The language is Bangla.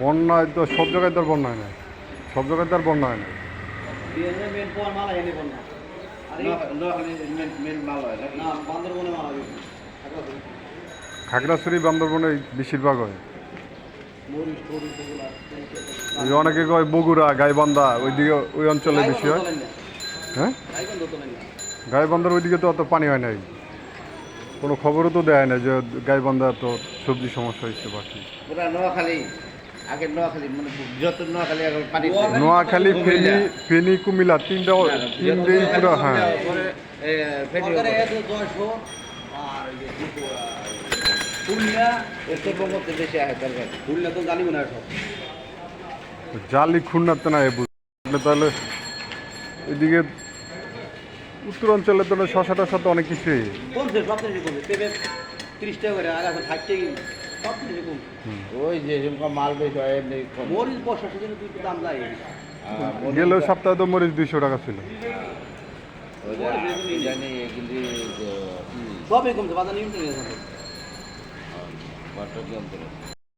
বন্যায় তো সব জায়গায় তো আর বন্যা হয় না, সব জায়গায় তো আর বন্যা হয় না। খাগড়াছড়ি বান্দরবনে বেশিরভাগ হয়। এই অনেকে কয় বগুড়া গাইবান্ধা ওইদিকে ওই অঞ্চলে বেশি হয়। হ্যাঁ, গাইবান্ধার ওইদিকে তো অত পানি হয় নাই, কোনো খবরও তো দেয় না যে গাইবান্ধা তো সবজি সমস্যা হয়েছে বাকি। পুরা নোয়াখালী, আগে নোয়াখালী মানে বৃহত্তর নোয়াখালী এখন পানি নোয়াখালী, ফেনী, ফেনী, কুমিল্লা তিনটেই পুরো। হ্যাঁ, উত্তরবঙ্গতে বেশি আছে দরকার। খুলনা তো জানি মনে হয় সব জালি খুলনাতে না বুঝলে, তাহলে এদিকে উত্তরাঞ্চলে তো শশা টশা তো অনেক কিছুই। কমছে, সব কিছু কমছে। পেঁপে 30 টাকা করে, আর এখন 60 টাকা, সব কিছু কমছে। ওই যে যেরকম মাল বেশি হয় এমনি কম। মরিচ বর্ষার সিজনে দুটো দাম যায়। গেলেও সপ্তাহে তো মরিচ 200 টাকা ছিল। ওই যে জানি কিন্তু সবই কমছে, বাজার নিয়ন্ত্রণ ঘরটা কি অন্তরে